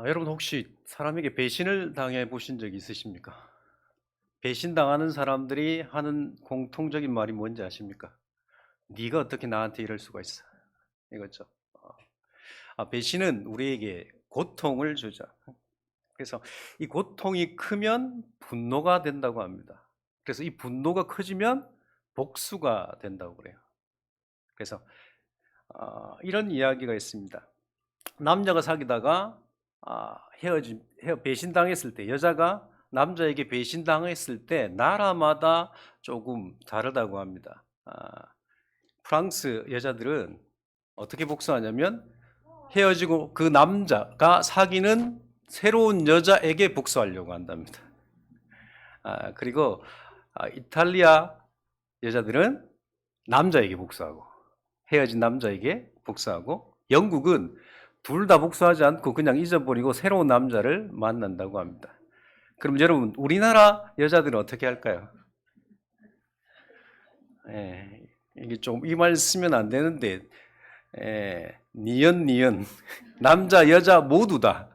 여러분 혹시 사람에게 배신을 당해 보신 적이 있으십니까? 배신당하는 사람들이 하는 공통적인 말이 뭔지 아십니까? "네가 어떻게 나한테 이럴 수가 있어." 이거죠. 어. 배신은 우리에게 고통을 주죠. 그래서 이 고통이 크면 분노가 된다고 합니다. 그래서 이 분노가 커지면 복수가 된다고 그래요. 그래서 이런 이야기가 있습니다. 남자가 사귀다가 배신당했을 때, 여자가 남자에게 배신당했을 때 나라마다 조금 다르다고 합니다. 프랑스 여자들은 어떻게 복수하냐면 헤어지고 그 남자가 사귀는 새로운 여자에게 복수하려고 한답니다. 그리고 이탈리아 여자들은 남자에게 복수하고, 헤어진 남자에게 복수하고, 영국은 둘 다 복수하지 않고 그냥 잊어버리고 새로운 남자를 만난다고 합니다. 그럼 여러분, 우리나라 여자들은 어떻게 할까요? 예, 이게 좀 이 말 쓰면 안 되는데, 니은 남자 여자 모두 다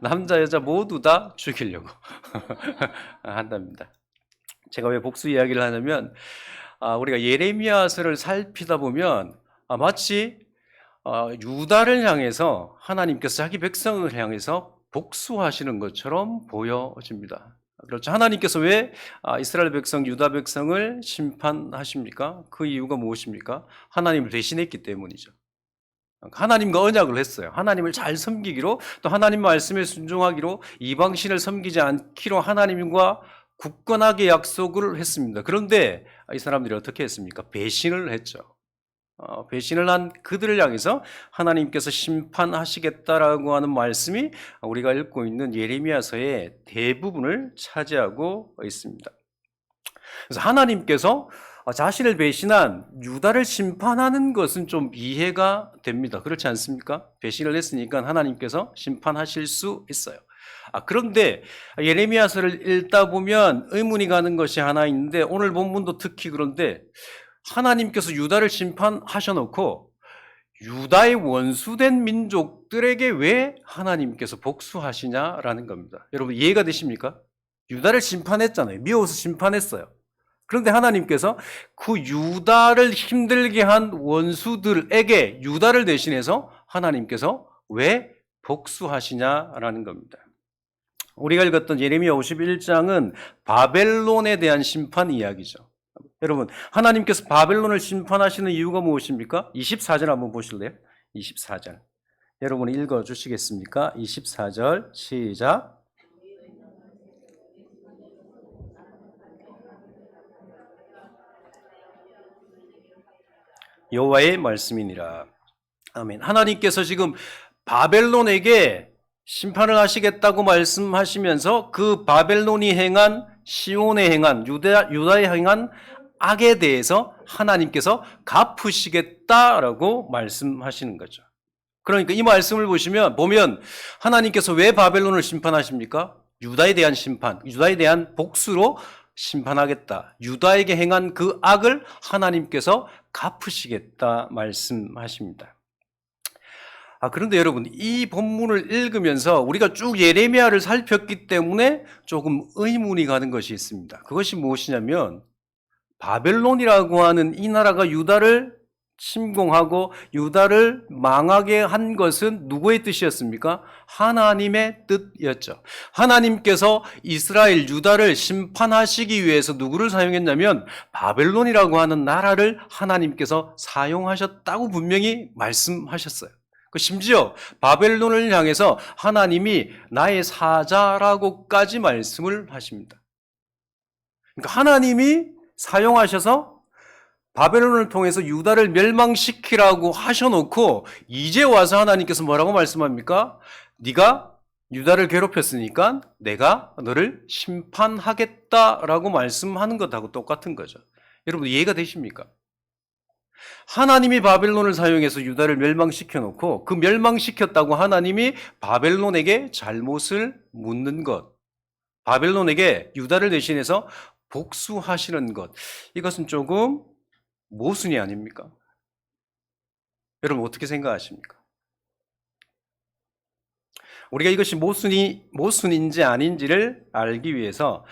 남자 여자 모두 다 죽이려고 한답니다. 제가 왜 복수 이야기를 하냐면, 우리가 예레미야서를 살피다 보면 마치 유다를 향해서 하나님께서 자기 백성을 향해서 복수하시는 것처럼 보여집니다. 그렇죠. 하나님께서 왜 이스라엘 백성, 유다 백성을 심판하십니까? 그 이유가 무엇입니까? 하나님을 대신했기 때문이죠. 하나님과 언약을 했어요. 하나님을 잘 섬기기로, 또 하나님 말씀에 순종하기로, 이방신을 섬기지 않기로 하나님과 굳건하게 약속을 했습니다. 그런데 이 사람들이 어떻게 했습니까? 배신을 했죠. 배신을 한 그들을 향해서 하나님께서 심판하시겠다라고 하는 말씀이 우리가 읽고 있는 예레미야서의 대부분을 차지하고 있습니다. 그래서 하나님께서 자신을 배신한 유다를 심판하는 것은 좀 이해가 됩니다. 그렇지 않습니까? 배신을 했으니까 하나님께서 심판하실 수 있어요. 그런데 예레미야서를 읽다 보면 의문이 가는 것이 하나 있는데, 오늘 본문도 특히 그런데 하나님께서 유다를 심판하셔놓고 유다의 원수된 민족들에게 왜 하나님께서 복수하시냐라는 겁니다. 여러분 이해가 되십니까? 유다를 심판했잖아요. 미워서 심판했어요. 그런데 하나님께서 그 유다를 힘들게 한 원수들에게 유다를 대신해서 하나님께서 왜 복수하시냐라는 겁니다. 우리가 읽었던 예레미야 51장은 바벨론에 대한 심판 이야기죠. 여러분, 하나님께서 바벨론을 심판하시는 이유가 무엇입니까? 24절 한번 보실래요? 24절. 여러분이 읽어 주시겠습니까? 24절 시작. 여호와의 말씀이니라. 아멘. 하나님께서 지금 바벨론에게 심판을 하시겠다고 말씀하시면서 그 바벨론이 행한, 시온에 행한, 유다에 행한 악에 대해서 하나님께서 갚으시겠다라고 말씀하시는 거죠. 그러니까 이 말씀을 보면 하나님께서 왜 바벨론을 심판하십니까? 유다에 대한 심판, 유다에 대한 복수로 심판하겠다. 유다에게 행한 그 악을 하나님께서 갚으시겠다 말씀하십니다. 그런데 여러분, 이 본문을 읽으면서 우리가 쭉 예레미야를 살폈기 때문에 조금 의문이 가는 것이 있습니다. 그것이 무엇이냐면, 바벨론이라고 하는 이 나라가 유다를 침공하고 유다를 망하게 한 것은 누구의 뜻이었습니까? 하나님의 뜻이었죠. 하나님께서 이스라엘 유다를 심판하시기 위해서 누구를 사용했냐면 바벨론이라고 하는 나라를 하나님께서 사용하셨다고 분명히 말씀하셨어요. 심지어 바벨론을 향해서 하나님이 나의 사자라고까지 말씀을 하십니다. 그러니까 하나님이 사용하셔서 바벨론을 통해서 유다를 멸망시키라고 하셔놓고 이제 와서 하나님께서 뭐라고 말씀합니까? 네가 유다를 괴롭혔으니까 내가 너를 심판하겠다라고 말씀하는 것하고 똑같은 거죠. 여러분 이해가 되십니까? 하나님이 바벨론을 사용해서 유다를 멸망시켜 놓고 그 멸망시켰다고 하나님이 바벨론에게 잘못을 묻는 것, 바벨론에게 유다를 대신해서 복수하시는 것, 이것은 조금 모순이 아닙니까? 여러분 어떻게 생각하십니까? 우리가 이것이 모순인지 아닌지를 알기 위해서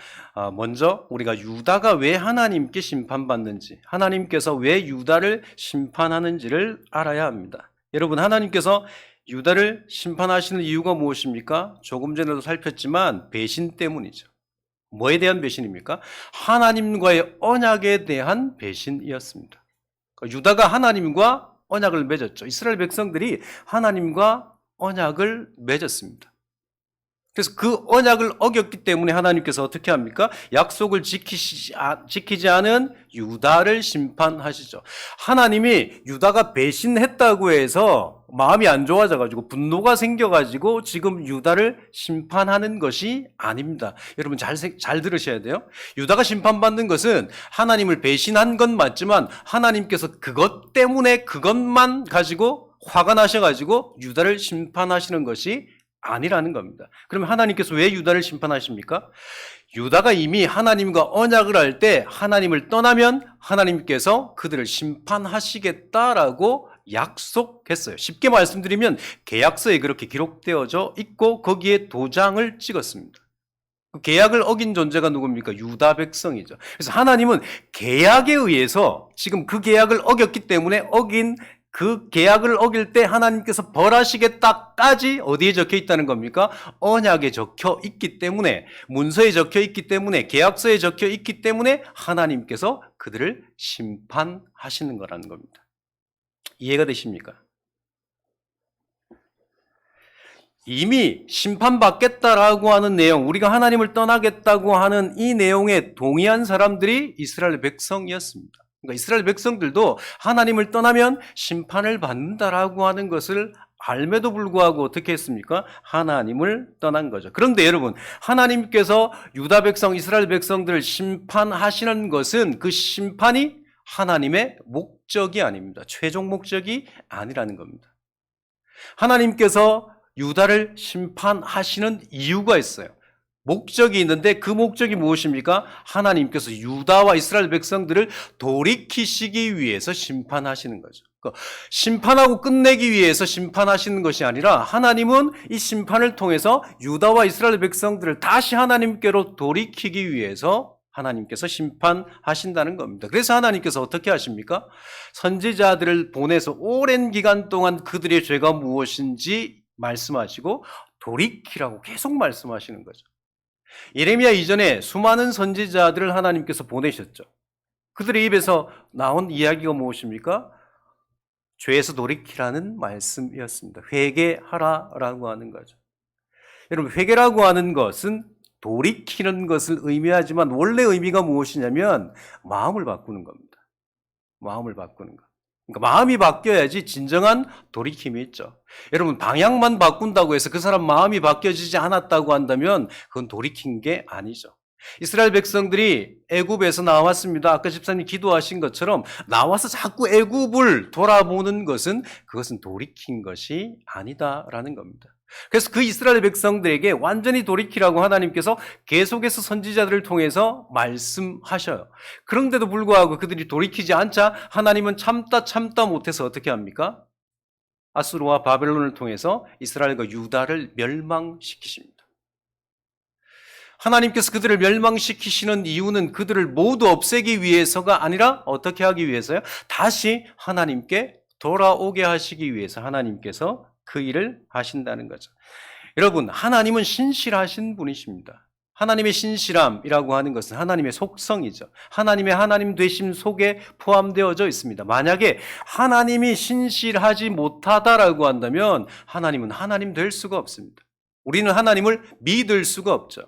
먼저 우리가 유다가 왜 하나님께 심판받는지, 하나님께서 왜 유다를 심판하는지를 알아야 합니다. 여러분, 하나님께서 유다를 심판하시는 이유가 무엇입니까? 조금 전에도 살폈지만 배신 때문이죠. 뭐에 대한 배신입니까? 하나님과의 언약에 대한 배신이었습니다. 유다가 하나님과 언약을 맺었죠. 이스라엘 백성들이 하나님과 언약을 맺었습니다. 그래서 그 언약을 어겼기 때문에 하나님께서 어떻게 합니까? 약속을 지키지 않은 유다를 심판하시죠. 하나님이 유다가 배신했다고 해서 마음이 안 좋아져가지고 분노가 생겨가지고 지금 유다를 심판하는 것이 아닙니다. 여러분 잘 들으셔야 돼요. 유다가 심판받는 것은 하나님을 배신한 건 맞지만 하나님께서 그것 때문에 그것만 가지고 화가 나셔가지고 유다를 심판하시는 것이 아니라는 겁니다. 그럼 하나님께서 왜 유다를 심판하십니까? 유다가 이미 하나님과 언약을 할 때 하나님을 떠나면 하나님께서 그들을 심판하시겠다라고 약속했어요. 쉽게 말씀드리면 계약서에 그렇게 기록되어져 있고 거기에 도장을 찍었습니다. 그 계약을 어긴 존재가 누굽니까? 유다 백성이죠. 그래서 하나님은 계약에 의해서 지금 그 계약을 어겼기 때문에 어긴 그 계약을 어길 때 하나님께서 벌하시겠다까지 어디에 적혀 있다는 겁니까? 언약에 적혀 있기 때문에, 문서에 적혀 있기 때문에, 계약서에 적혀 있기 때문에 하나님께서 그들을 심판하시는 거라는 겁니다. 이해가 되십니까? 이미 심판받겠다라고 하는 내용, 우리가 하나님을 떠나겠다고 하는 이 내용에 동의한 사람들이 이스라엘 백성이었습니다. 그러니까 이스라엘 백성들도 하나님을 떠나면 심판을 받는다라고 하는 것을 알매도 불구하고 어떻게 했습니까? 하나님을 떠난 거죠. 그런데 여러분, 하나님께서 유다 백성, 이스라엘 백성들을 심판하시는 것은 그 심판이 하나님의 목적이 아닙니다. 최종 목적이 아니라는 겁니다. 하나님께서 유다를 심판하시는 이유가 있어요. 목적이 있는데 그 목적이 무엇입니까? 하나님께서 유다와 이스라엘 백성들을 돌이키시기 위해서 심판하시는 거죠. 심판하고 끝내기 위해서 심판하시는 것이 아니라 하나님은 이 심판을 통해서 유다와 이스라엘 백성들을 다시 하나님께로 돌이키기 위해서 하나님께서 심판하신다는 겁니다. 그래서 하나님께서 어떻게 하십니까? 선지자들을 보내서 오랜 기간 동안 그들의 죄가 무엇인지 말씀하시고 돌이키라고 계속 말씀하시는 거죠. 예레미야 이전에 수많은 선지자들을 하나님께서 보내셨죠. 그들의 입에서 나온 이야기가 무엇입니까? 죄에서 돌이키라는 말씀이었습니다. 회개하라라고 하는 거죠. 여러분, 회개라고 하는 것은 돌이키는 것을 의미하지만 원래 의미가 무엇이냐면 마음을 바꾸는 겁니다. 마음을 바꾸는 것. 그러니까 마음이 바뀌어야지 진정한 돌이킴이 있죠. 여러분, 방향만 바꾼다고 해서 그 사람 마음이 바뀌어지지 않았다고 한다면 그건 돌이킨 게 아니죠. 이스라엘 백성들이 애굽에서 나왔습니다. 아까 집사님 기도하신 것처럼 나와서 자꾸 애굽을 돌아보는 것은 그것은 돌이킨 것이 아니다라는 겁니다. 그래서 그 이스라엘 백성들에게 완전히 돌이키라고 하나님께서 계속해서 선지자들을 통해서 말씀하셔요. 그런데도 불구하고 그들이 돌이키지 않자 하나님은 참다 못해서 어떻게 합니까? 아수르와 바벨론을 통해서 이스라엘과 유다를 멸망시키십니다. 하나님께서 그들을 멸망시키시는 이유는 그들을 모두 없애기 위해서가 아니라 어떻게 하기 위해서요? 다시 하나님께 돌아오게 하시기 위해서 하나님께서 그 일을 하신다는 거죠. 여러분, 하나님은 신실하신 분이십니다. 하나님의 신실함이라고 하는 것은 하나님의 속성이죠. 하나님의 하나님 되심 속에 포함되어져 있습니다. 만약에 하나님이 신실하지 못하다라고 한다면 하나님은 하나님 될 수가 없습니다. 우리는 하나님을 믿을 수가 없죠.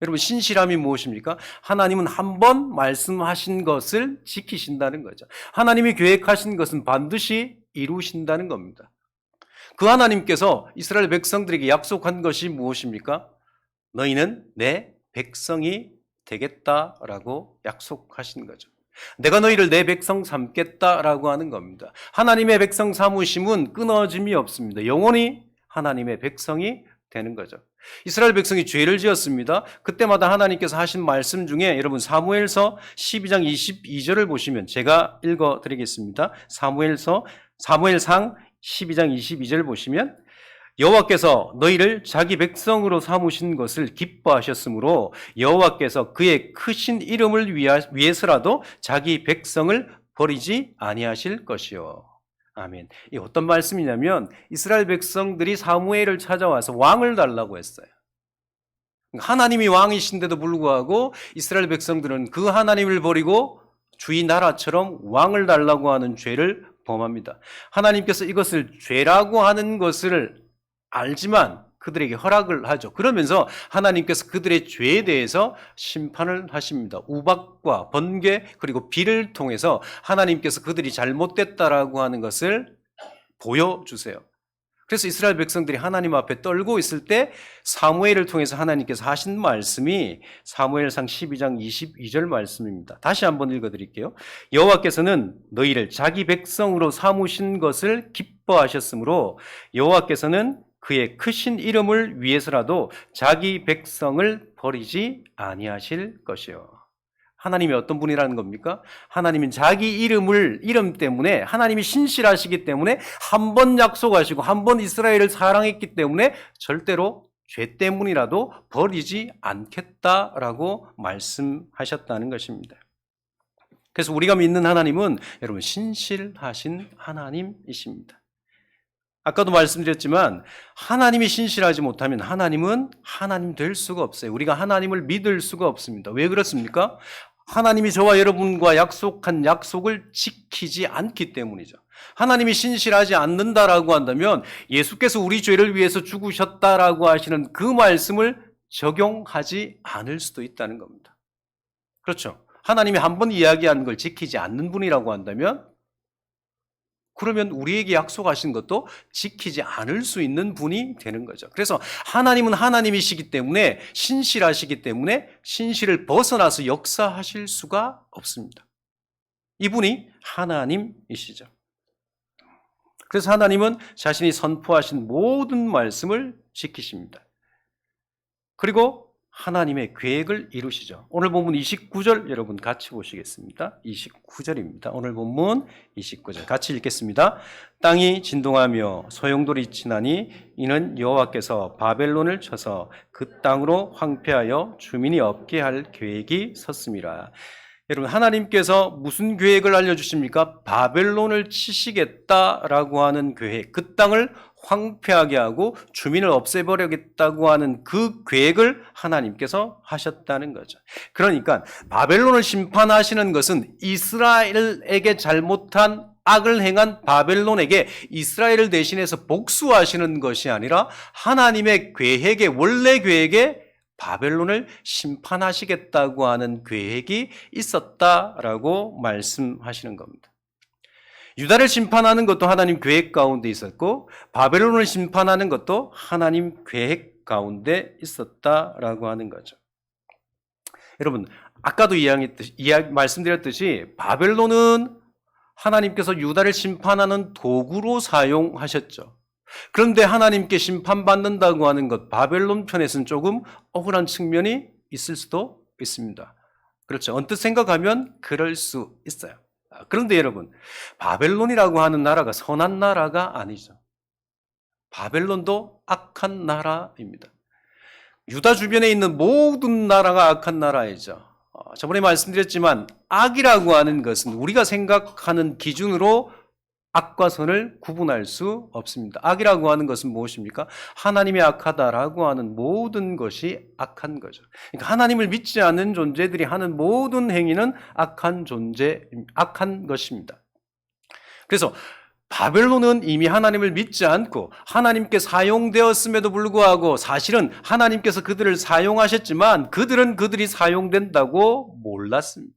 여러분, 신실함이 무엇입니까? 하나님은 한 번 말씀하신 것을 지키신다는 거죠. 하나님이 계획하신 것은 반드시 이루신다는 겁니다. 그 하나님께서 이스라엘 백성들에게 약속한 것이 무엇입니까? 너희는 내 백성이 되겠다라고 약속하신 거죠. 내가 너희를 내 백성 삼겠다라고 하는 겁니다. 하나님의 백성 삼으심은 끊어짐이 없습니다. 영원히 하나님의 백성이 되는 거죠. 이스라엘 백성이 죄를 지었습니다. 그때마다 하나님께서 하신 말씀 중에 여러분 사무엘서 12장 22절을 보시면 제가 읽어드리겠습니다. 사무엘상 12장 22절 보시면 여호와께서 너희를 자기 백성으로 삼으신 것을 기뻐하셨으므로 여호와께서 그의 크신 이름을 위해서라도 자기 백성을 버리지 아니하실 것이요. 아멘. 이 어떤 말씀이냐면 이스라엘 백성들이 사무엘을 찾아와서 왕을 달라고 했어요. 하나님이 왕이신데도 불구하고 이스라엘 백성들은 그 하나님을 버리고 주의 나라처럼 왕을 달라고 하는 죄를 범합니다. 하나님께서 이것을 죄라고 하는 것을 알지만 그들에게 허락을 하죠. 그러면서 하나님께서 그들의 죄에 대해서 심판을 하십니다. 우박과 번개 그리고 비를 통해서 하나님께서 그들이 잘못됐다라고 하는 것을 보여주세요. 그래서 이스라엘 백성들이 하나님 앞에 떨고 있을 때 사무엘을 통해서 하나님께서 하신 말씀이 사무엘상 12장 22절 말씀입니다. 다시 한번 읽어드릴게요. 여호와께서는 너희를 자기 백성으로 삼으신 것을 기뻐하셨으므로 여호와께서는 그의 크신 이름을 위해서라도 자기 백성을 버리지 아니하실 것이요. 하나님이 어떤 분이라는 겁니까? 하나님은 자기 이름 때문에 하나님이 신실하시기 때문에 한 번 약속하시고 한 번 이스라엘을 사랑했기 때문에 절대로 죄 때문이라도 버리지 않겠다라고 말씀하셨다는 것입니다. 그래서 우리가 믿는 하나님은 여러분 신실하신 하나님이십니다. 아까도 말씀드렸지만 하나님이 신실하지 못하면 하나님은 하나님 될 수가 없어요. 우리가 하나님을 믿을 수가 없습니다. 왜 그렇습니까? 하나님이 저와 여러분과 약속한 약속을 지키지 않기 때문이죠. 하나님이 신실하지 않는다라고 한다면 예수께서 우리 죄를 위해서 죽으셨다라고 하시는 그 말씀을 적용하지 않을 수도 있다는 겁니다. 그렇죠. 하나님이 한 번 이야기한 걸 지키지 않는 분이라고 한다면 그러면 우리에게 약속하신 것도 지키지 않을 수 있는 분이 되는 거죠. 그래서 하나님은 하나님이시기 때문에 신실하시기 때문에 신실을 벗어나서 역사하실 수가 없습니다. 이분이 하나님이시죠. 그래서 하나님은 자신이 선포하신 모든 말씀을 지키십니다. 그리고 하나님의 계획을 이루시죠. 오늘 본문 29절 여러분 같이 보시겠습니다. 29절입니다. 오늘 본문 29절 같이 읽겠습니다. 땅이 진동하며 소용돌이 치나니 이는 여호와께서 바벨론을 쳐서 그 땅으로 황폐하여 주민이 없게 할 계획이 섰음이라. 여러분 하나님께서 무슨 계획을 알려주십니까? 바벨론을 치시겠다라고 하는 계획, 그 땅을 황폐하게 하고 주민을 없애버리겠다고 하는 그 계획을 하나님께서 하셨다는 거죠. 그러니까 바벨론을 심판하시는 것은 이스라엘에게 잘못한 악을 행한 바벨론에게 이스라엘을 대신해서 복수하시는 것이 아니라 하나님의 계획의 원래 계획에 바벨론을 심판하시겠다고 하는 계획이 있었다라고 말씀하시는 겁니다. 유다를 심판하는 것도 하나님 계획 가운데 있었고 바벨론을 심판하는 것도 하나님 계획 가운데 있었다라고 하는 거죠. 여러분 아까도 말씀드렸듯이 바벨론은 하나님께서 유다를 심판하는 도구로 사용하셨죠. 그런데 하나님께 심판받는다고 하는 것 바벨론 편에서는 조금 억울한 측면이 있을 수도 있습니다. 그렇죠. 언뜻 생각하면 그럴 수 있어요. 그런데 여러분 바벨론이라고 하는 나라가 선한 나라가 아니죠. 바벨론도 악한 나라입니다. 유다 주변에 있는 모든 나라가 악한 나라이죠. 저번에 말씀드렸지만 악이라고 하는 것은 우리가 생각하는 기준으로 악과 선을 구분할 수 없습니다. 악이라고 하는 것은 무엇입니까? 하나님이 악하다라고 하는 모든 것이 악한 거죠. 그러니까 하나님을 믿지 않는 존재들이 하는 모든 행위는 악한 것입니다. 그래서 바벨론은 이미 하나님을 믿지 않고 하나님께 사용되었음에도 불구하고 사실은 하나님께서 그들을 사용하셨지만 그들은 그들이 사용된다고 몰랐습니다.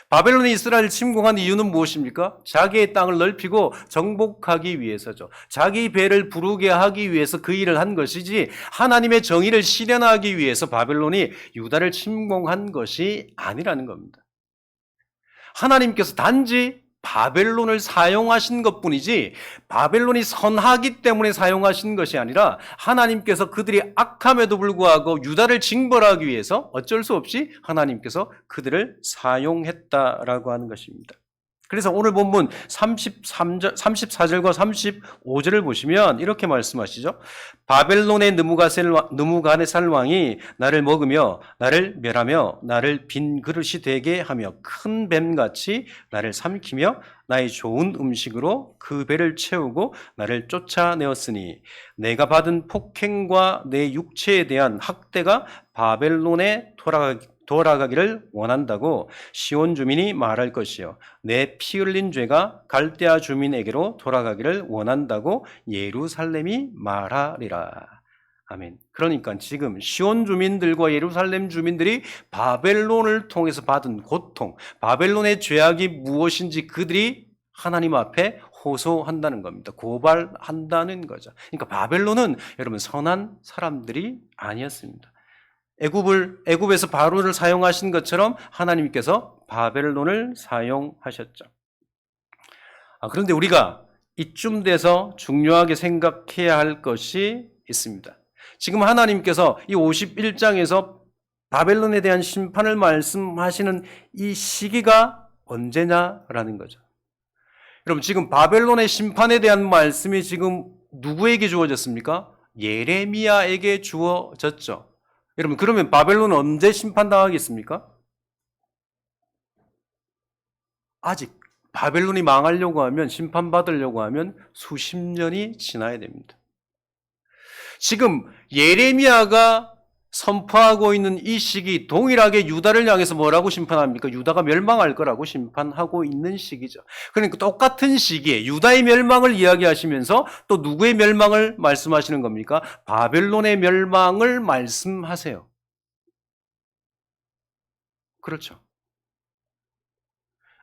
바벨론이 이스라엘을 침공한 이유는 무엇입니까? 자기의 땅을 넓히고 정복하기 위해서죠. 자기 배를 부르게 하기 위해서 그 일을 한 것이지 하나님의 정의를 실현하기 위해서 바벨론이 유다를 침공한 것이 아니라는 겁니다. 하나님께서 단지 바벨론을 사용하신 것뿐이지 바벨론이 선하기 때문에 사용하신 것이 아니라 하나님께서 그들이 악함에도 불구하고 유다를 징벌하기 위해서 어쩔 수 없이 하나님께서 그들을 사용했다라고 하는 것입니다. 그래서 오늘 본문 34절과 35절을 보시면 이렇게 말씀하시죠. 바벨론의 느부갓네살 왕이 나를 먹으며 나를 멸하며 나를 빈 그릇이 되게 하며 큰 뱀같이 나를 삼키며 나의 좋은 음식으로 그 배를 채우고 나를 쫓아내었으니 내가 받은 폭행과 내 육체에 대한 학대가 바벨론에 돌아가기를 원한다고 시온 주민이 말할 것이요 내 피 흘린 죄가 갈대아 주민에게로 돌아가기를 원한다고 예루살렘이 말하리라. 아멘. 그러니까 지금 시온 주민들과 예루살렘 주민들이 바벨론을 통해서 받은 고통, 바벨론의 죄악이 무엇인지 그들이 하나님 앞에 호소한다는 겁니다. 고발한다는 거죠. 그러니까 바벨론은 여러분 선한 사람들이 아니었습니다. 애굽에서 바로를 사용하신 것처럼 하나님께서 바벨론을 사용하셨죠. 그런데 우리가 이쯤 돼서 중요하게 생각해야 할 것이 있습니다. 지금 하나님께서 이 51장에서 바벨론에 대한 심판을 말씀하시는 이 시기가 언제냐라는 거죠. 여러분 지금 바벨론의 심판에 대한 말씀이 지금 누구에게 주어졌습니까? 예레미야에게 주어졌죠. 여러분 그러면 바벨론은 언제 심판당하겠습니까? 아직 바벨론이 망하려고 하면 심판받으려고 하면 수십 년이 지나야 됩니다. 지금 예레미야가 선포하고 있는 이 시기 동일하게 유다를 향해서 뭐라고 심판합니까? 유다가 멸망할 거라고 심판하고 있는 시기죠. 그러니까 똑같은 시기에 유다의 멸망을 이야기하시면서 또 누구의 멸망을 말씀하시는 겁니까? 바벨론의 멸망을 말씀하세요. 그렇죠.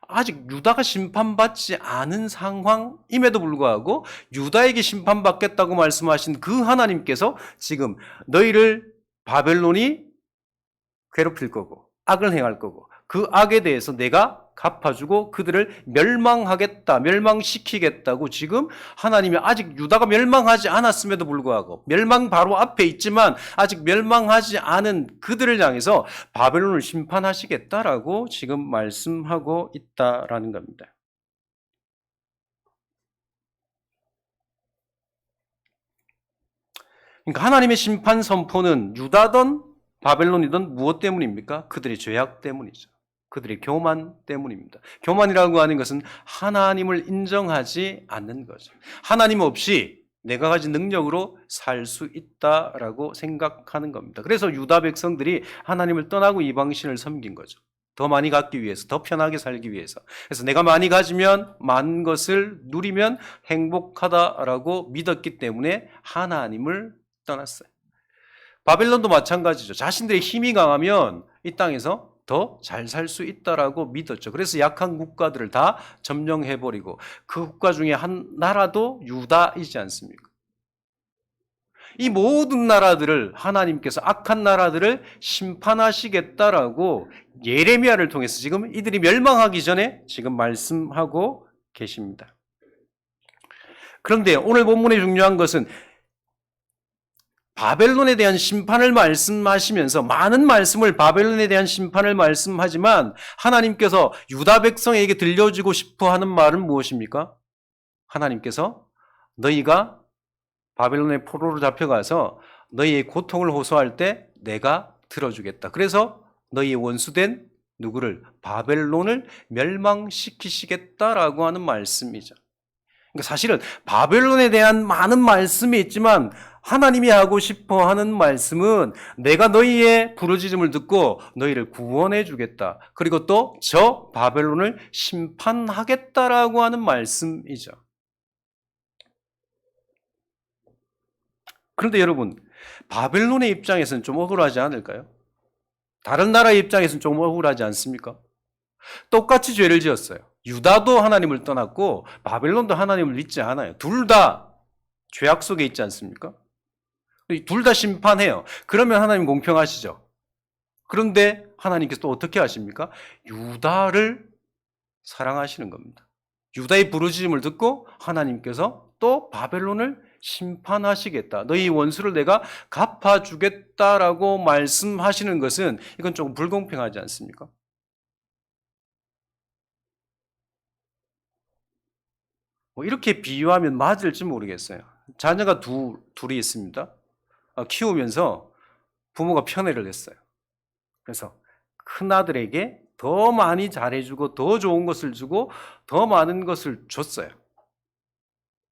아직 유다가 심판받지 않은 상황임에도 불구하고 유다에게 심판받겠다고 말씀하신 그 하나님께서 지금 너희를 바벨론이 괴롭힐 거고 악을 행할 거고 그 악에 대해서 내가 갚아주고 그들을 멸망시키겠다고 지금 하나님이 아직 유다가 멸망하지 않았음에도 불구하고 멸망 바로 앞에 있지만 아직 멸망하지 않은 그들을 향해서 바벨론을 심판하시겠다라고 지금 말씀하고 있다라는 겁니다. 그러니까 하나님의 심판 선포는 유다든 바벨론이든 무엇 때문입니까? 그들의 죄악 때문이죠. 그들의 교만 때문입니다. 교만이라고 하는 것은 하나님을 인정하지 않는 거죠. 하나님 없이 내가 가진 능력으로 살 수 있다라고 생각하는 겁니다. 그래서 유다 백성들이 하나님을 떠나고 이방신을 섬긴 거죠. 더 많이 갖기 위해서, 더 편하게 살기 위해서. 그래서 내가 많이 가지면 많은 것을 누리면 행복하다라고 믿었기 때문에 하나님을 떠났어요. 바벨론도 마찬가지죠. 자신들의 힘이 강하면 이 땅에서 더 잘 살 수 있다라고 믿었죠. 그래서 약한 국가들을 다 점령해버리고 그 국가 중에 한 나라도 유다이지 않습니까? 이 모든 나라들을 하나님께서 악한 나라들을 심판하시겠다라고 예레미야를 통해서 지금 이들이 멸망하기 전에 지금 말씀하고 계십니다. 그런데 오늘 본문의 중요한 것은 바벨론에 대한 심판을 말씀하시면서 많은 말씀을 바벨론에 대한 심판을 말씀하지만 하나님께서 유다 백성에게 들려주고 싶어 하는 말은 무엇입니까? 하나님께서 너희가 바벨론의 포로로 잡혀가서 너희의 고통을 호소할 때 내가 들어주겠다. 그래서 너희의 원수된 누구를? 바벨론을 멸망시키시겠다라고 하는 말씀이죠. 그러니까 사실은 바벨론에 대한 많은 말씀이 있지만 하나님이 하고 싶어 하는 말씀은 내가 너희의 부르짖음을 듣고 너희를 구원해 주겠다. 그리고 또 저 바벨론을 심판하겠다라고 하는 말씀이죠. 그런데 여러분, 바벨론의 입장에서는 좀 억울하지 않을까요? 다른 나라의 입장에서는 좀 억울하지 않습니까? 똑같이 죄를 지었어요. 유다도 하나님을 떠났고 바벨론도 하나님을 믿지 않아요. 둘 다 죄악 속에 있지 않습니까? 둘 다 심판해요. 그러면 하나님 공평하시죠. 그런데 하나님께서 또 어떻게 하십니까? 유다를 사랑하시는 겁니다. 유다의 부르짖음을 듣고 하나님께서 또 바벨론을 심판하시겠다. 너희 원수를 내가 갚아주겠다라고 말씀하시는 것은 이건 조금 불공평하지 않습니까? 뭐 이렇게 비유하면 맞을지 모르겠어요. 자녀가 둘이 있습니다. 키우면서 부모가 편애를 했어요. 그래서 큰아들에게 더 많이 잘해주고 더 좋은 것을 주고 더 많은 것을 줬어요.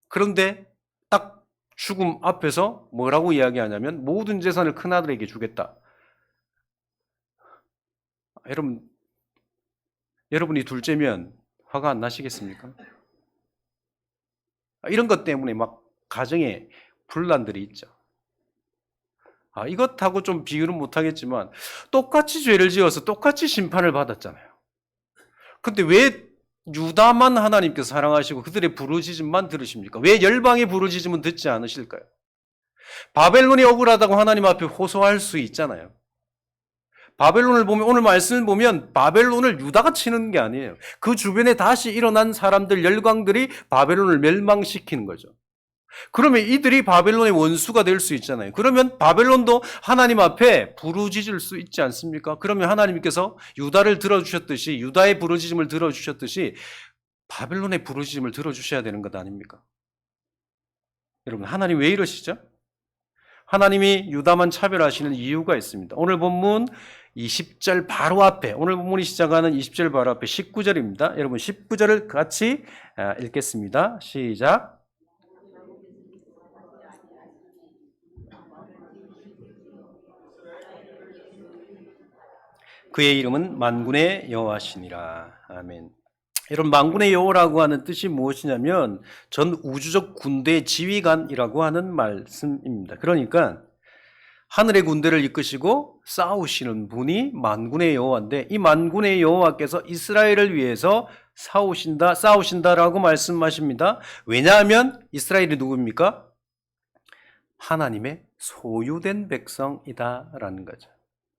그런데 딱 죽음 앞에서 뭐라고 이야기하냐면 모든 재산을 큰아들에게 주겠다. 여러분이 둘째면 화가 안 나시겠습니까? 이런 것 때문에 막 가정에 분란들이 있죠. 이것하고 좀 비교는 못하겠지만 똑같이 죄를 지어서 똑같이 심판을 받았잖아요. 근데 왜 유다만 하나님께서 사랑하시고 그들의 부르짖음만 들으십니까? 왜 열방의 부르짖음은 듣지 않으실까요? 바벨론이 억울하다고 하나님 앞에 호소할 수 있잖아요. 바벨론을 보면, 오늘 말씀을 보면 바벨론을 유다가 치는 게 아니에요. 그 주변에 다시 일어난 사람들, 열강들이 바벨론을 멸망시키는 거죠. 그러면 이들이 바벨론의 원수가 될 수 있잖아요. 그러면 바벨론도 하나님 앞에 부르짖을 수 있지 않습니까? 그러면 하나님께서 유다를 들어주셨듯이, 유다의 부르짖음을 들어주셨듯이 바벨론의 부르짖음을 들어주셔야 되는 것 아닙니까? 여러분, 하나님 왜 이러시죠? 하나님이 유다만 차별하시는 이유가 있습니다. 오늘 본문 20절 바로 앞에, 오늘 본문이 시작하는 20절 바로 앞에 19절입니다. 여러분 19절을 같이 읽겠습니다. 시작. 그의 이름은 만군의 여호와시니라. 아멘. 여러분, 만군의 여호라고 하는 뜻이 무엇이냐면 전 우주적 군대 지휘관이라고 하는 말씀입니다. 그러니까 하늘의 군대를 이끄시고 싸우시는 분이 만군의 여호와인데, 이 만군의 여호와께서 이스라엘을 위해서 싸우신다라고 말씀하십니다. 왜냐하면 이스라엘이 누구입니까? 하나님의 소유된 백성이다라는 거죠.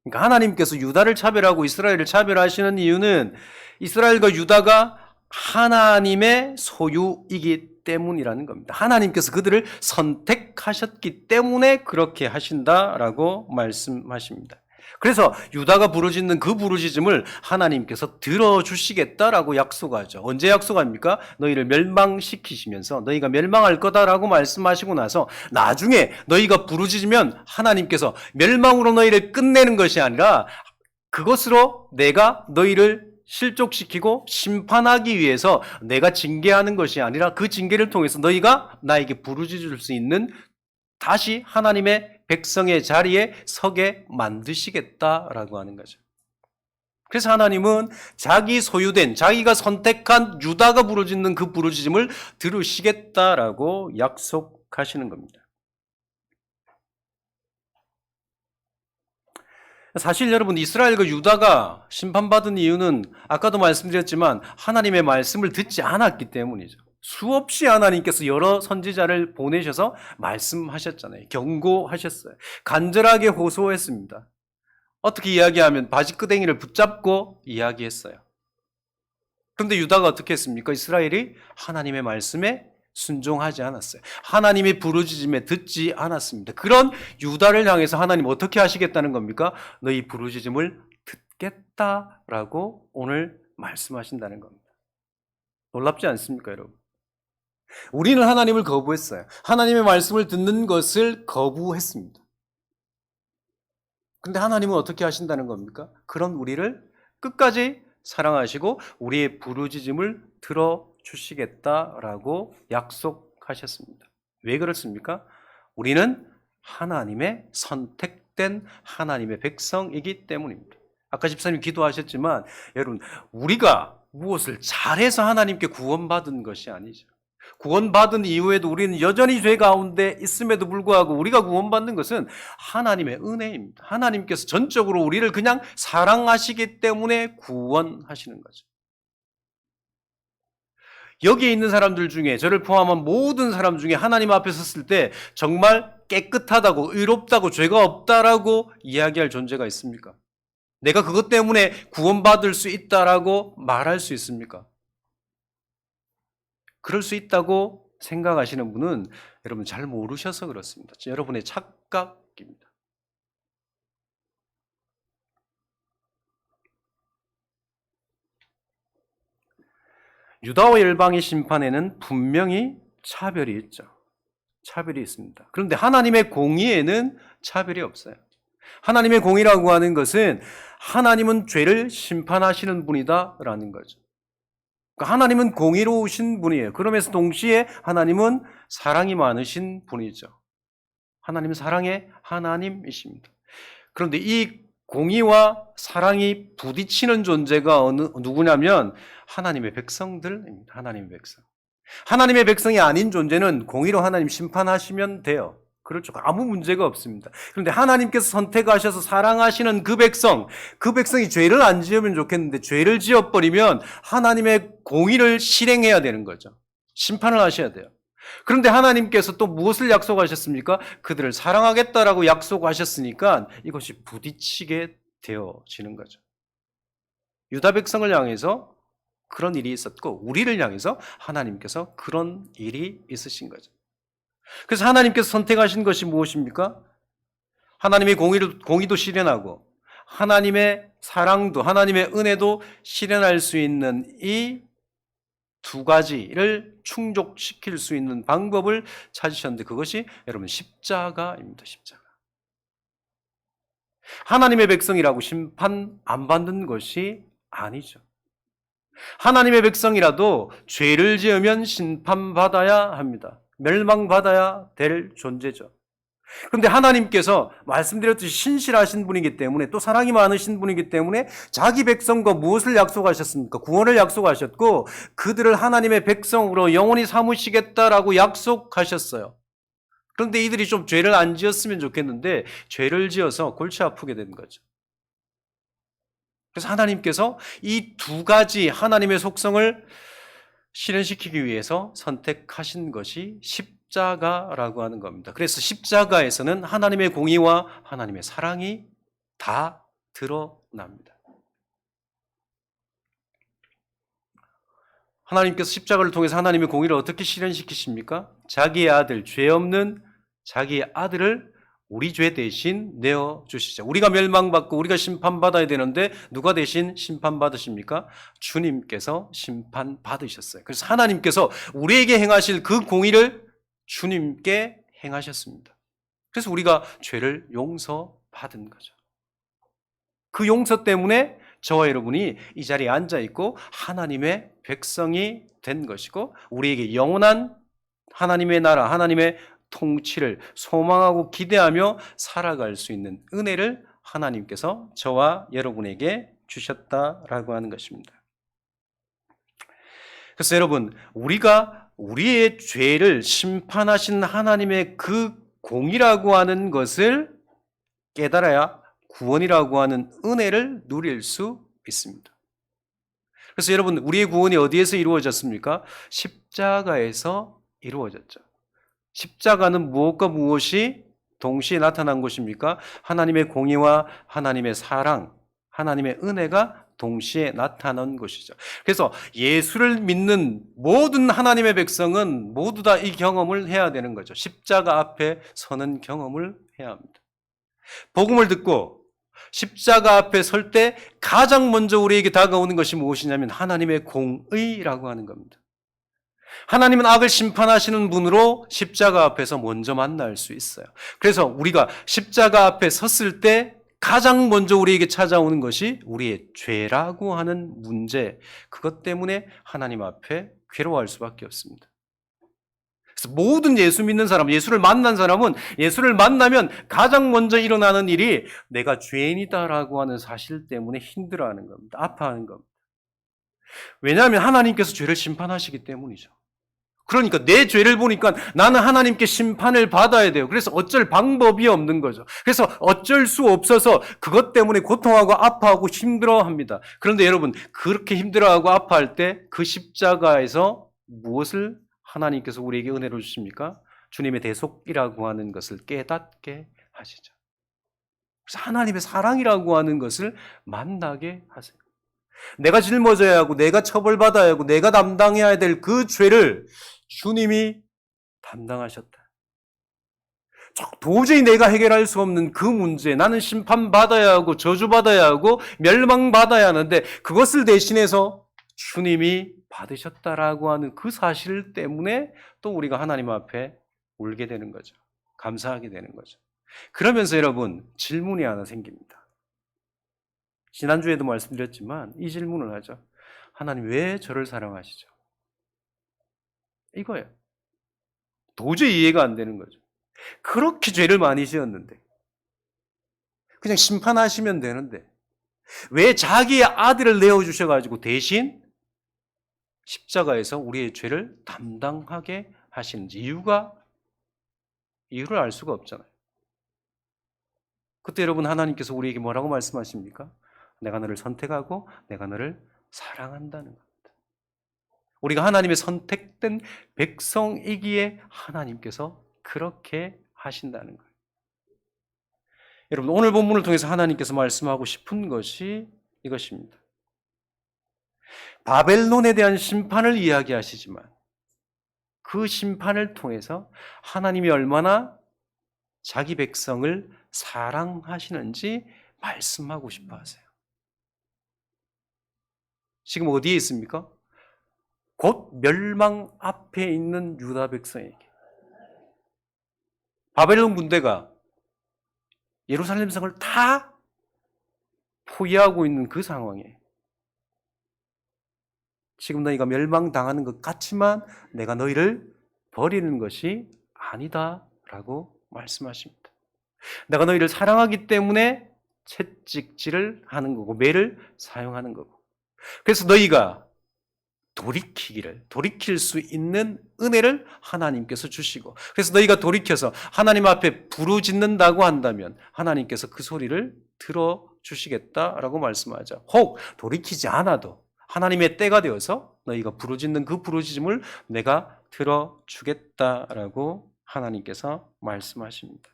그러니까 하나님께서 유다를 차별하고 이스라엘을 차별하시는 이유는 이스라엘과 유다가 하나님의 소유이기 때문이라는 겁니다. 하나님께서 그들을 선택하셨기 때문에 그렇게 하신다라고 말씀하십니다. 그래서 유다가 부르짖는 그 부르짖음을 하나님께서 들어주시겠다라고 약속하죠. 언제 약속합니까? 너희를 멸망시키시면서 너희가 멸망할 거다라고 말씀하시고 나서 나중에 너희가 부르짖으면 하나님께서 멸망으로 너희를 끝내는 것이 아니라 그것으로 내가 너희를 실족시키고 심판하기 위해서 내가 징계하는 것이 아니라 그 징계를 통해서 너희가 나에게 부르짖을 수 있는 다시 하나님의 백성의 자리에 서게 만드시겠다라고 하는 거죠. 그래서 하나님은 자기 소유된, 자기가 선택한 유다가 부르짖는 그 부르짖음을 들으시겠다라고 약속하시는 겁니다. 사실 여러분, 이스라엘과 유다가 심판받은 이유는 아까도 말씀드렸지만 하나님의 말씀을 듣지 않았기 때문이죠. 수없이 하나님께서 여러 선지자를 보내셔서 말씀하셨잖아요. 경고하셨어요. 간절하게 호소했습니다. 어떻게 이야기하면 바지끄댕이를 붙잡고 이야기했어요. 그런데 유다가 어떻게 했습니까? 이스라엘이 하나님의 말씀에 순종하지 않았어요. 하나님의 부르짖음에 듣지 않았습니다. 그런 유다를 향해서 하나님 어떻게 하시겠다는 겁니까? 너희 부르짖음을 듣겠다라고 오늘 말씀하신다는 겁니다. 놀랍지 않습니까, 여러분? 우리는 하나님을 거부했어요. 하나님의 말씀을 듣는 것을 거부했습니다. 근데 하나님은 어떻게 하신다는 겁니까? 그런 우리를 끝까지 사랑하시고 우리의 부르짖음을 들어주시겠다라고 약속하셨습니다. 왜 그렇습니까? 우리는 하나님의 선택된 하나님의 백성이기 때문입니다. 아까 집사님 기도하셨지만 여러분, 우리가 무엇을 잘해서 하나님께 구원받은 것이 아니죠. 구원받은 이후에도 우리는 여전히 죄 가운데 있음에도 불구하고 우리가 구원받는 것은 하나님의 은혜입니다. 하나님께서 전적으로 우리를 그냥 사랑하시기 때문에 구원하시는 거죠. 여기에 있는 사람들 중에, 저를 포함한 모든 사람 중에 하나님 앞에 섰을 때 정말 깨끗하다고, 의롭다고, 죄가 없다라고 이야기할 존재가 있습니까? 내가 그것 때문에 구원받을 수 있다라고 말할 수 있습니까? 그럴 수 있다고 생각하시는 분은 여러분 잘 모르셔서 그렇습니다. 여러분의 착각입니다. 유다와 열방의 심판에는 분명히 차별이 있죠. 차별이 있습니다. 그런데 하나님의 공의에는 차별이 없어요. 하나님의 공의라고 하는 것은 하나님은 죄를 심판하시는 분이다라는 거죠. 그러니까 하나님은 공의로우신 분이에요. 그러면서 동시에 하나님은 사랑이 많으신 분이죠. 하나님은 사랑의 하나님이십니다. 그런데 이 공의와 사랑이 부딪히는 존재가 누구냐면 하나님의 백성들입니다. 하나님의 백성. 하나님의 백성이 아닌 존재는 공의로 하나님 심판하시면 돼요. 그렇죠. 아무 문제가 없습니다. 그런데 하나님께서 선택하셔서 사랑하시는 그 백성이 죄를 안 지으면 좋겠는데 죄를 지어버리면 하나님의 공의를 실행해야 되는 거죠. 심판을 하셔야 돼요. 그런데 하나님께서 또 무엇을 약속하셨습니까? 그들을 사랑하겠다라고 약속하셨으니까 이것이 부딪히게 되어지는 거죠. 유다 백성을 향해서 그런 일이 있었고 우리를 향해서 하나님께서 그런 일이 있으신 거죠. 그래서 하나님께서 선택하신 것이 무엇입니까? 하나님의 공의도 실현하고 하나님의 사랑도 하나님의 은혜도 실현할 수 있는 이 두 가지를 충족시킬 수 있는 방법을 찾으셨는데 그것이 여러분 십자가입니다. 십자가. 하나님의 백성이라고 심판 안 받는 것이 아니죠. 하나님의 백성이라도 죄를 지으면 심판받아야 합니다. 멸망받아야 될 존재죠. 그런데 하나님께서 말씀드렸듯이 신실하신 분이기 때문에 또 사랑이 많으신 분이기 때문에 자기 백성과 무엇을 약속하셨습니까? 구원을 약속하셨고 그들을 하나님의 백성으로 영원히 삼으시겠다라고 약속하셨어요. 그런데 이들이 좀 죄를 안 지었으면 좋겠는데 죄를 지어서 골치 아프게 된 거죠. 그래서 하나님께서 이 두 가지 하나님의 속성을 실현시키기 위해서 선택하신 것이 십자가라고 하는 겁니다. 그래서 십자가에서는 하나님의 공의와 하나님의 사랑이 다 드러납니다. 하나님께서 십자가를 통해서 하나님의 공의를 어떻게 실현시키십니까? 자기의 아들, 죄 없는 자기의 아들을 우리 죄 대신 내어주시죠. 우리가 멸망받고 우리가 심판받아야 되는데 누가 대신 심판받으십니까? 주님께서 심판받으셨어요. 그래서 하나님께서 우리에게 행하실 그 공의를 주님께 행하셨습니다. 그래서 우리가 죄를 용서받은 거죠. 그 용서 때문에 저와 여러분이 이 자리에 앉아있고 하나님의 백성이 된 것이고 우리에게 영원한 하나님의 나라, 하나님의 통치를 소망하고 기대하며 살아갈 수 있는 은혜를 하나님께서 저와 여러분에게 주셨다라고 하는 것입니다. 그래서 여러분, 우리가 우리의 죄를 심판하신 하나님의 그 공이라고 하는 것을 깨달아야 구원이라고 하는 은혜를 누릴 수 있습니다. 그래서 여러분, 우리의 구원이 어디에서 이루어졌습니까? 십자가에서 이루어졌죠. 십자가는 무엇과 무엇이 동시에 나타난 것입니까? 하나님의 공의와 하나님의 사랑, 하나님의 은혜가 동시에 나타난 것이죠. 그래서 예수를 믿는 모든 하나님의 백성은 모두 다 이 경험을 해야 되는 거죠. 십자가 앞에 서는 경험을 해야 합니다. 복음을 듣고 십자가 앞에 설 때 가장 먼저 우리에게 다가오는 것이 무엇이냐면 하나님의 공의라고 하는 겁니다. 하나님은 악을 심판하시는 분으로 십자가 앞에서 먼저 만날 수 있어요. 그래서 우리가 십자가 앞에 섰을 때 가장 먼저 우리에게 찾아오는 것이 우리의 죄라고 하는 문제, 그것 때문에 하나님 앞에 괴로워할 수밖에 없습니다. 그래서 모든 예수 믿는 사람, 예수를 만난 사람은 예수를 만나면 가장 먼저 일어나는 일이 내가 죄인이다라고 하는 사실 때문에 힘들어하는 겁니다. 아파하는 겁니다. 왜냐하면 하나님께서 죄를 심판하시기 때문이죠. 그러니까 내 죄를 보니까 나는 하나님께 심판을 받아야 돼요. 그래서 어쩔 방법이 없는 거죠. 그래서 어쩔 수 없어서 그것 때문에 고통하고 아파하고 힘들어합니다. 그런데 여러분, 그렇게 힘들어하고 아파할 때 그 십자가에서 무엇을 하나님께서 우리에게 은혜로 주십니까? 주님의 대속이라고 하는 것을 깨닫게 하시죠. 그래서 하나님의 사랑이라고 하는 것을 만나게 하세요. 내가 짊어져야 하고 내가 처벌받아야 하고 내가 담당해야 될 그 죄를 주님이 담당하셨다. 도저히 내가 해결할 수 없는 그 문제, 나는 심판받아야 하고 저주받아야 하고 멸망받아야 하는데 그것을 대신해서 주님이 받으셨다라고 하는 그 사실 때문에 또 우리가 하나님 앞에 울게 되는 거죠. 감사하게 되는 거죠. 그러면서 여러분 질문이 하나 생깁니다. 지난주에도 말씀드렸지만 이 질문을 하죠. 하나님 왜 저를 사랑하시죠? 이거예요. 도저히 이해가 안 되는 거죠. 그렇게 죄를 많이 지었는데 그냥 심판하시면 되는데 왜 자기의 아들을 내어주셔가지고 대신 십자가에서 우리의 죄를 담당하게 하시는지 이유를 알 수가 없잖아요. 그때 여러분 하나님께서 우리에게 뭐라고 말씀하십니까? 내가 너를 선택하고 내가 너를 사랑한다는 겁니다. 우리가 하나님의 선택된 백성이기에 하나님께서 그렇게 하신다는 거예요. 여러분 오늘 본문을 통해서 하나님께서 말씀하고 싶은 것이 이것입니다. 바벨론에 대한 심판을 이야기하시지만 그 심판을 통해서 하나님이 얼마나 자기 백성을 사랑하시는지 말씀하고 싶어 하세요. 지금 어디에 있습니까? 곧 멸망 앞에 있는 유다 백성에게. 바벨론 군대가 예루살렘 성을 다 포위하고 있는 그 상황에 지금 너희가 멸망당하는 것 같지만 내가 너희를 버리는 것이 아니다라고 말씀하십니다. 내가 너희를 사랑하기 때문에 채찍질을 하는 거고 매를 사용하는 거고 그래서 너희가 돌이킬 수 있는 은혜를 하나님께서 주시고 그래서 너희가 돌이켜서 하나님 앞에 부르짖는다고 한다면 하나님께서 그 소리를 들어주시겠다라고 말씀하죠. 혹 돌이키지 않아도 하나님의 때가 되어서 너희가 부르짖는 그 부르짖음을 내가 들어주겠다라고 하나님께서 말씀하십니다.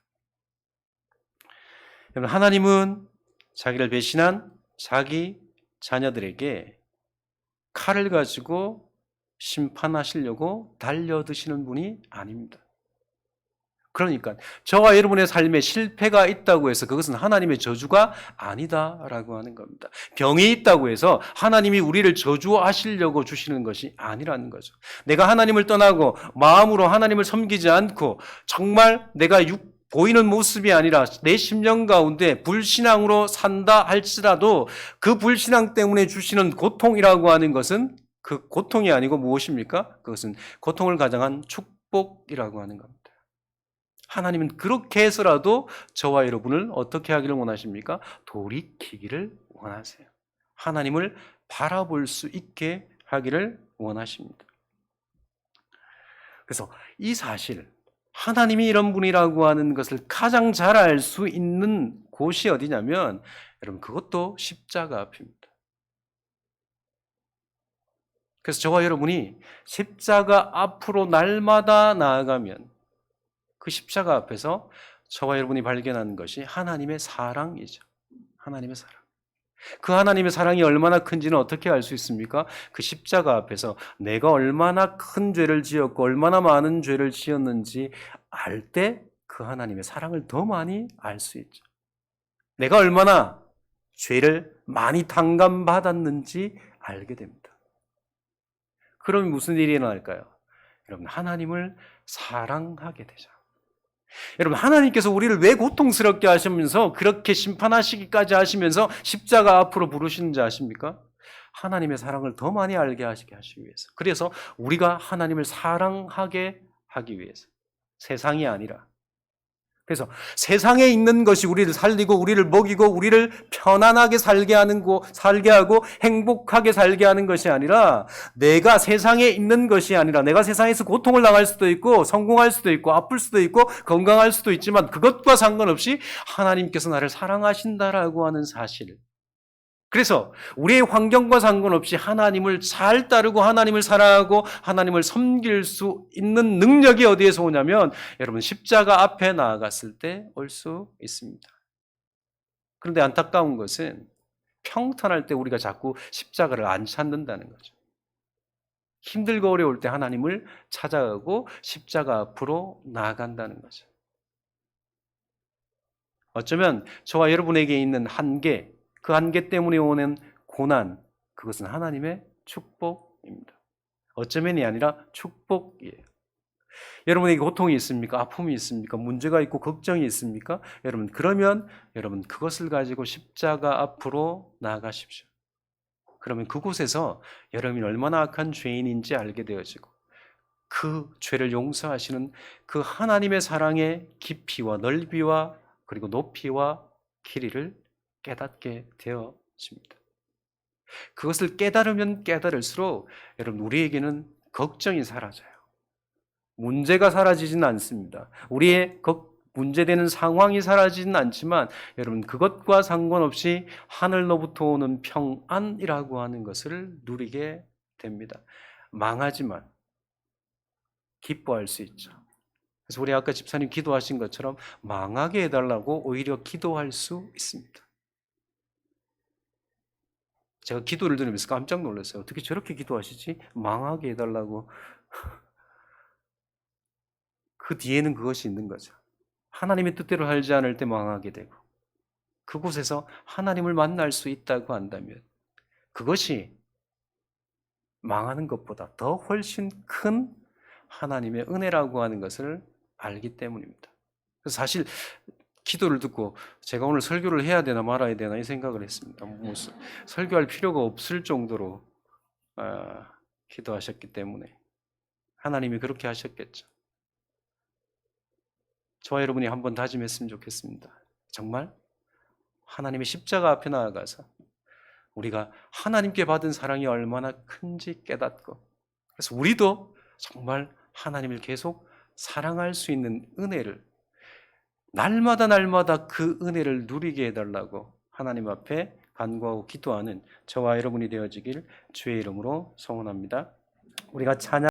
여러분 하나님은 자기를 배신한 자기 자녀들에게 칼을 가지고 심판하시려고 달려드시는 분이 아닙니다. 그러니까 저와 여러분의 삶에 실패가 있다고 해서 그것은 하나님의 저주가 아니다라고 하는 겁니다. 병이 있다고 해서 하나님이 우리를 저주하시려고 주시는 것이 아니라는 거죠. 내가 하나님을 떠나고 마음으로 하나님을 섬기지 않고 정말 내가 보이는 모습이 아니라 내 심령 가운데 불신앙으로 산다 할지라도 그 불신앙 때문에 주시는 고통이라고 하는 것은 그 고통이 아니고 무엇입니까? 그것은 고통을 가장한 축복이라고 하는 겁니다. 하나님은 그렇게 해서라도 저와 여러분을 어떻게 하기를 원하십니까? 돌이키기를 원하세요. 하나님을 바라볼 수 있게 하기를 원하십니다. 그래서 이 사실 하나님이 이런 분이라고 하는 것을 가장 잘 알 수 있는 곳이 어디냐면 여러분 그것도 십자가 앞입니다. 그래서 저와 여러분이 십자가 앞으로 날마다 나아가면 그 십자가 앞에서 저와 여러분이 발견하는 것이 하나님의 사랑이죠. 하나님의 사랑. 그 하나님의 사랑이 얼마나 큰지는 어떻게 알 수 있습니까? 그 십자가 앞에서 내가 얼마나 큰 죄를 지었고 얼마나 많은 죄를 지었는지 알 때 그 하나님의 사랑을 더 많이 알 수 있죠. 내가 얼마나 죄를 많이 탕감받았는지 알게 됩니다. 그러면 무슨 일이 일어날까요? 여러분 하나님을 사랑하게 되죠. 여러분 하나님께서 우리를 왜 고통스럽게 하시면서 그렇게 심판하시기까지 하시면서 십자가 앞으로 부르시는지 아십니까? 하나님의 사랑을 더 많이 알게 하시기 위해서. 그래서 우리가 하나님을 사랑하게 하기 위해서. 세상이 아니라. 그래서 세상에 있는 것이 우리를 살리고 우리를 먹이고 우리를 편안하게 살게 하고 행복하게 살게 하는 것이 아니라 내가 세상에 있는 것이 아니라 내가 세상에서 고통을 당할 수도 있고 성공할 수도 있고 아플 수도 있고 건강할 수도 있지만 그것과 상관없이 하나님께서 나를 사랑하신다라고 하는 사실. 그래서 우리의 환경과 상관없이 하나님을 잘 따르고 하나님을 사랑하고 하나님을 섬길 수 있는 능력이 어디에서 오냐면 여러분 십자가 앞에 나아갔을 때 올 수 있습니다. 그런데 안타까운 것은 평탄할 때 우리가 자꾸 십자가를 안 찾는다는 거죠. 힘들고 어려울 때 하나님을 찾아가고 십자가 앞으로 나아간다는 거죠. 어쩌면 저와 여러분에게 있는 한계, 그 한계 때문에 오는 고난, 그것은 하나님의 축복입니다. 어쩌면이 아니라 축복이에요. 여러분에게 고통이 있습니까? 아픔이 있습니까? 문제가 있고 걱정이 있습니까? 여러분, 그러면 여러분 그것을 가지고 십자가 앞으로 나아가십시오. 그러면 그곳에서 여러분이 얼마나 악한 죄인인지 알게 되어지고 그 죄를 용서하시는 그 하나님의 사랑의 깊이와 넓이와 그리고 높이와 길이를 깨닫게 되어집니다. 그것을 깨달으면 깨달을수록 여러분 우리에게는 걱정이 사라져요. 문제가 사라지지는 않습니다. 우리의 문제되는 상황이 사라지지는 않지만 여러분 그것과 상관없이 하늘로부터 오는 평안이라고 하는 것을 누리게 됩니다. 망하지만 기뻐할 수 있죠. 그래서 우리 아까 집사님 기도하신 것처럼 망하게 해달라고 오히려 기도할 수 있습니다. 제가 기도를 들으면서 깜짝 놀랐어요. 어떻게 저렇게 기도하시지? 망하게 해달라고. 그 뒤에는 그것이 있는 거죠. 하나님의 뜻대로 살지 않을 때 망하게 되고 그곳에서 하나님을 만날 수 있다고 한다면 그것이 망하는 것보다 더 훨씬 큰 하나님의 은혜라고 하는 것을 알기 때문입니다. 그래서 사실 기도를 듣고 제가 오늘 설교를 해야 되나 말아야 되나 이 생각을 했습니다. 설교할 필요가 없을 정도로 기도하셨기 때문에 하나님이 그렇게 하셨겠죠. 저와 여러분이 한번 다짐했으면 좋겠습니다. 정말 하나님의 십자가 앞에 나아가서 우리가 하나님께 받은 사랑이 얼마나 큰지 깨닫고 그래서 우리도 정말 하나님을 계속 사랑할 수 있는 은혜를 날마다 그 은혜를 누리게 해달라고 하나님 앞에 간구하고 기도하는 저와 여러분이 되어지길 주의 이름으로 소원합니다. 우리가 찬양